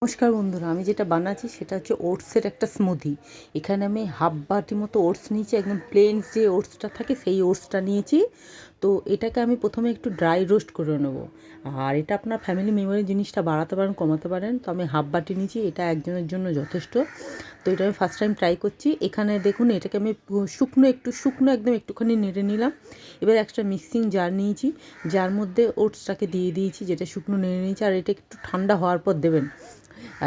নমস্কার বন্ধুরা, আমি যেটা বানাচ্ছি সেটা হচ্ছে ওটসের একটা স্মুদি। এখানে আমি হাফ বাটি মতো ওটস নিয়েছি, একদম প্লেন যে ওটসটা থাকে সেই ওটসটা নিয়েছি। তো এটাকে আমি প্রথমে একটু ড্রাই রোস্ট করে নেব। আর এটা আপনার ফ্যামিলি মেম্বারের জিনিসটা বাড়াতে পারেন, কমাতে পারেন। তো আমি হাফ বাটি নিয়েছি, এটা একজনের জন্য যথেষ্ট। তো এটা আমি ফার্স্ট টাইম ট্রাই করছি। এখানে দেখুন, এটাকে আমি শুকনো একদম একটুখানি নেড়ে নিলাম। এবার একটা মিক্সিং জার নিয়েছি, যার মধ্যে ওটসটাকে দিয়ে দিয়েছি, যেটা শুকনো নেড়ে নিয়েছি। আর এটা একটু ঠান্ডা হওয়ার পর দেবেন।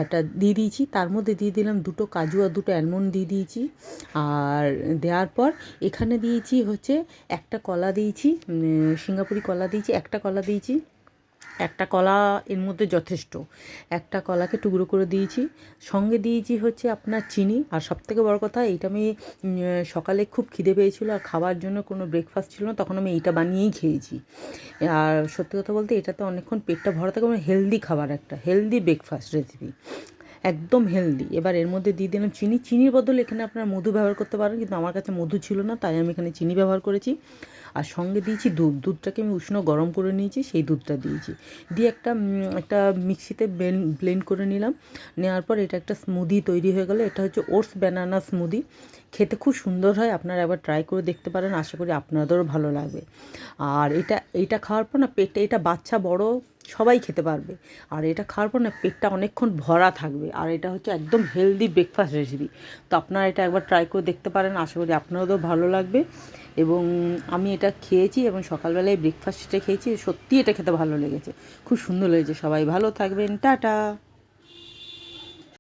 একটা দিয়ে দিয়েছি, তার মধ্যে দিয়ে দিলাম দুটো কাজু আর দুটো অ্যালমন্ড দিয়ে দিয়েছি। আর দেওয়ার পর এখানে দিয়েছি হচ্ছে একটা কলা দিয়েছি, সিঙ্গাপুরি কলা দিয়েছি, একটা কলা দিয়েছি। একটা কলা এর মধ্যে যথেষ্ট। একটা কলাকে টুকরো করে দিয়েছি। সঙ্গে দিয়েছি হচ্ছে আপনার চিনি। আর সবথেকে বড় কথা, এইটা আমি সকালে খুব খিদে পেয়েছিল আর খাওয়ার জন্য কোনো ব্রেকফাস্ট ছিল না, তখন আমি এইটা বানিয়েই খেয়েছি। আর সত্যি কথা বলতে এটাতে অনেকক্ষণ পেটটা ভরা থাকে, মানে হেলদি খাবার, একটা হেলদি ব্রেকফাস্ট রেসিপি, একদম হেলদি। এবার এর মধ্যে দিয়ে দিলাম চিনি। চিনির বদলে এখানে আপনার মধু ব্যবহার করতে পারেন, কিন্তু আমার কাছে মধু ছিল না, তাই আমি এখানে চিনি ব্যবহার করেছি। আর সঙ্গে দিয়েছি দুধটাকে আমি উষ্ণ গরম করে নিয়েছি, সেই দুধটা দিয়েছি। দিয়ে একটা মিক্সিতে ব্লেন্ড করে নিলাম। নেওয়ার পর এটা একটা স্মুদি তৈরি হয়ে গেল। এটা হচ্ছে ওটস ব্যানানা স্মুদি। খেতে খুব সুন্দর হয়, আপনারা একবার ট্রাই করে দেখতে পারেন, আশা করি আপনাদেরও ভালো লাগবে। আর এইটা খাওয়ার পর না পেটটা, এটা বাচ্চা বড় সবাই খেতে পারবে। আর এটা খাওয়ার পর না পেটটা অনেকক্ষণ ভরা থাকবে। আর এটা হচ্ছে একদম হেলদি ব্রেকফাস্ট রেসিপি। তো আপনারা এটা একবার ট্রাই করে দেখতে পারেন, আশা করি আপনাদেরও ভালো লাগবে। এবং আমি এটা খেয়েছি এবং সকালবেলায় ব্রেকফাস্টে খেয়েছি, সত্যিই এটা খেতে ভালো লেগেছে, খুব সুন্দর লেগেছে। সবাই ভালো থাকবেন, টাটা।